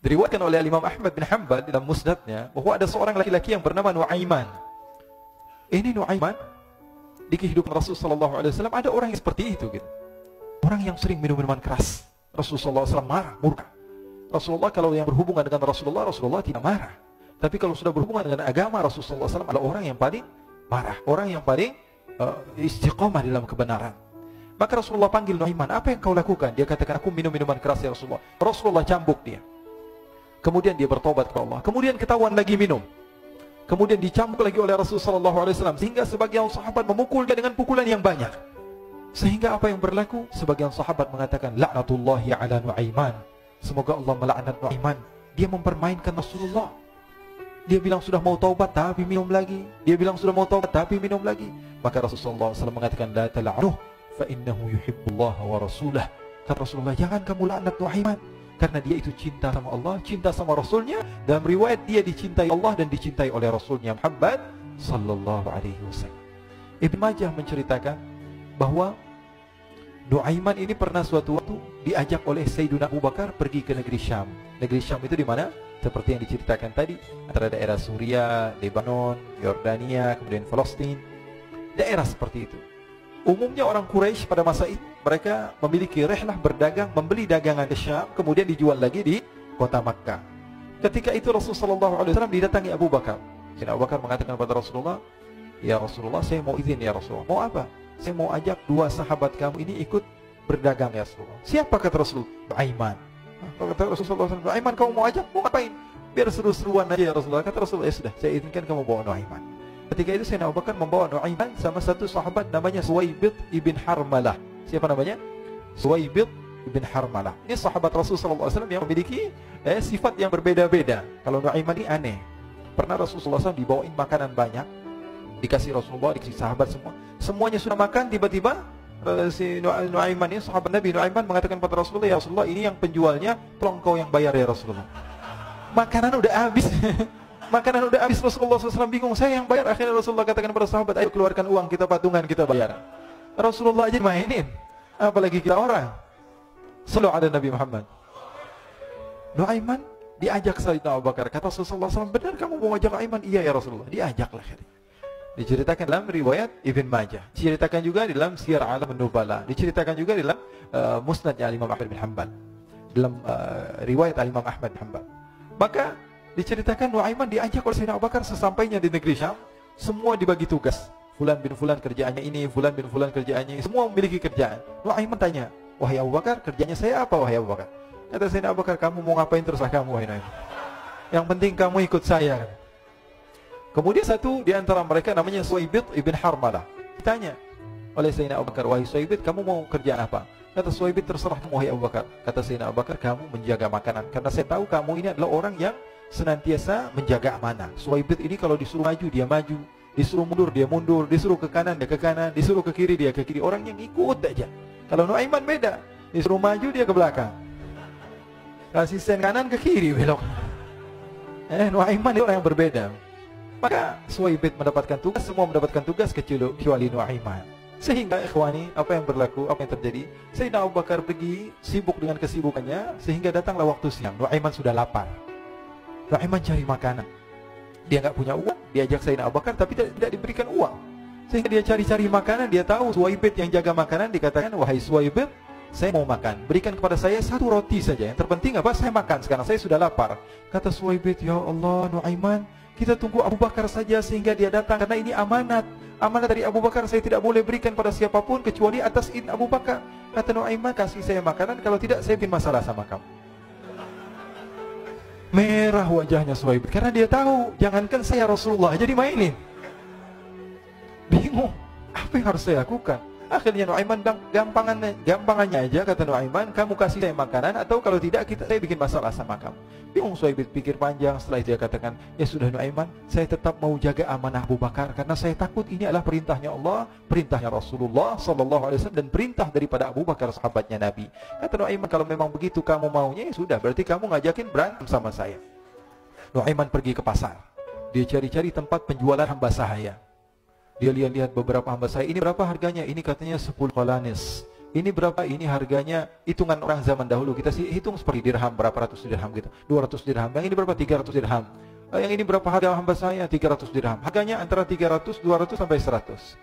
Diriwayatkan oleh Imam Ahmad bin Hanbal dalam musnadnya bahwa ada seorang laki-laki yang bernama Nuaiman. Ini Nuaiman di kehidupan Rasulullah SAW ada orang yang seperti itu gitu. Orang yang sering minum minuman keras. Rasulullah SAW marah, murka. Rasulullah kalau yang berhubungan dengan Rasulullah tidak marah. Tapi kalau sudah berhubungan dengan agama, Rasulullah SAW adalah orang yang paling marah, orang yang paling istiqomah dalam kebenaran. Maka Rasulullah panggil Nuaiman, apa yang kau lakukan? Dia katakan, aku minum minuman keras ya Rasulullah. Rasulullah cambuk dia. Kemudian dia bertobat kepada Allah. Kemudian ketahuan lagi minum. Kemudian dicambuk lagi oleh Rasulullah SAW. Sehingga sebagian sahabat memukul dia dengan pukulan yang banyak. Sehingga apa yang berlaku? Sebagian sahabat mengatakan, La'natullahi ala Nuaiman. Semoga Allah melaknat Nuaiman. Dia mempermainkan Rasulullah. Dia bilang sudah mau taubat tapi minum lagi. Dia bilang sudah mau taubat tapi minum lagi. Maka Rasulullah SAW mengatakan, La tala'nuh fa innahu yuhibbullah wa rasulah. Kata Rasulullah, jangan kamu laknat Nuaiman. Karena dia itu cinta sama Allah, cinta sama Rasulnya. Dalam riwayat dia dicintai Allah dan dicintai oleh Rasulnya Muhammad sallallahu alaihi wasallam. Ibn Majah menceritakan bahwa Nuaiman ini pernah suatu waktu diajak oleh Sayyidina Abu Bakar pergi ke negeri Syam. Negeri Syam itu di mana? Seperti yang diceritakan tadi, antara daerah Suriah, Lebanon, Yordania, kemudian Palestina. Daerah seperti itu. Umumnya orang Quraisy pada masa itu mereka memiliki rihlah berdagang, membeli dagangan ke Syam, kemudian dijual lagi di kota Makkah. Ketika itu Rasulullah SAW didatangi Abu Bakar. Sayyidina Abu Bakar mengatakan kepada Rasulullah, Ya Rasulullah, saya mau izin ya Rasulullah. Mau apa? Saya mau ajak dua sahabat kamu ini ikut berdagang ya Rasulullah. Siapa kata Rasulullah? Nuaiman. Kata Rasulullah SAW, Nuaiman kamu mau ajak? Mau ngapain? Biar seru-seruan aja ya Rasulullah. Kata Rasulullah, ya sudah, saya izinkan kamu bawa Nuaiman. Ketika itu Sayyidina Abu Bakar membawa Nuaiman sama satu sahabat namanya Suwaibid ibn Harmalah. Siapa namanya? Suwaibid ibn Harmalah. Ini sahabat Rasulullah SAW yang memiliki sifat yang berbeda-beda. Kalau Nuaiman ini aneh. Pernah Rasulullah SAW dibawain makanan banyak, dikasih Rasulullah, dikasih sahabat semua. Semuanya sudah makan, tiba-tiba si Nuaiman ini, sahabat Nabi Nuaiman mengatakan kepada Rasulullah, Ya Rasulullah, ini yang penjualnya, tolong kau yang bayar ya Rasulullah. Makanan udah habis. Makanan udah habis, Rasulullah SAW bingung, saya yang bayar. Akhirnya Rasulullah katakan kepada sahabat, ayo keluarkan uang, kita patungan, kita bayar. Rasulullah aja mainin, apalagi kita orang. Sallallahu ala Nabi Muhammad. Nuaiman diajak Sayyidina Abu Bakar. Kata Rasulullah SAW, benar kamu mau ajak Nuaiman? Iya ya Rasulullah. Diajaklah. Diceritakan dalam riwayat Ibn Majah. Diceritakan juga dalam Siyar A'lam An-Nubala. Diceritakan juga dalam musnadnya Imam Ahmad bin Hanbal. Dalam riwayat Imam Ahmad bin Hanbal. Maka diceritakan Nuaiman diajak oleh Sayyidina Abu Bakar. Sesampainya di negeri Syam, semua dibagi tugas. Fulan bin Fulan kerjaannya ini, Fulan bin Fulan kerjaannya ini. Semua memiliki kerjaan. Nuaiman tanya, wahai Abu Bakar, kerjanya saya apa wahai Abu Bakar? Kata Sayyidina Abu Bakar, kamu mau ngapain terserah kamu wahai Nuaiman. Yang penting kamu ikut saya. Kemudian satu di antara mereka namanya Suwaibid ibn Harmalah. Ditanya oleh Sayyidina Abu Bakar, wahai Suwaibid, kamu mau kerjaan apa? Kata Suwaibid, terserah wahai Abu Bakar. Kata Sayyidina Abu Bakar, kamu menjaga makanan. Karena saya tahu kamu ini adalah orang yang senantiasa menjaga amanah. Suwaibid ini kalau disuruh maju, dia maju. Disuruh mundur, dia mundur. Disuruh ke kanan, dia ke kanan. Disuruh ke kiri, dia ke kiri. Orang yang ikut aja. Kalau Nuaiman beda. Disuruh maju, dia ke belakang. Kasih sen kanan, ke kiri, belok. Nuaiman itu orang yang berbeda. Maka Suwaibid mendapatkan tugas, semua mendapatkan tugas kecuali Nuaiman. Sehingga ikhwani, apa yang berlaku, apa yang terjadi? Sayyidina Abu Bakar pergi sibuk dengan kesibukannya, sehingga datanglah waktu siang. Nuaiman sudah lapar. Nuaiman cari makanan. Dia nggak punya uang, diajak Sayyidina Abu Bakar tapi tidak diberikan uang. Sehingga dia cari-cari makanan, dia tahu Suwaibid yang jaga makanan, dikatakan, wahai Suwaibid, saya mau makan, berikan kepada saya satu roti saja. Yang terpenting apa? Saya makan, sekarang saya sudah lapar. Kata Suwaibid, ya Allah Nuaiman, kita tunggu Abu Bakar saja sehingga dia datang, karena ini amanat. Amanat dari Abu Bakar, saya tidak boleh berikan pada siapapun kecuali atas izin Abu Bakar. Kata Nuaiman, kasih saya makanan, kalau tidak saya bikin masalah sama kamu. Merah wajahnya Suwaibid, karena dia tahu, jangankan saya Rasulullah jadi mainin. Bingung, apa yang harus saya lakukan? Akhirnya Nuaiman bilang, gampangannya aja, kata Nuaiman, kamu kasih saya makanan, atau kalau tidak saya bikin masalah sama kamu. Bingung Suwaibid, pikir panjang. Setelah itu dia katakan, ya sudah Nuaiman, saya tetap mau jaga amanah Abu Bakar, karena saya takut ini adalah perintahnya Allah, perintahnya Rasulullah SAW, dan perintah daripada Abu Bakar sahabatnya Nabi. Kata Nuaiman, kalau memang begitu kamu maunya, ya sudah, berarti kamu ngajakin berantem sama saya. Nuaiman pergi ke pasar. Dia cari-cari tempat penjualan hamba sahaya. Dia lihat-lihat beberapa hamba sahaya. Ini berapa harganya? Ini katanya 10 qalanis. Ini berapa? Ini harganya, hitungan orang zaman dahulu kita sih hitung seperti dirham, berapa ratus dirham gitu. 200 dirham. Yang ini berapa? 300 dirham. Yang ini berapa harga hamba saya? 300 dirham. Harganya antara 300, 200 sampai 100.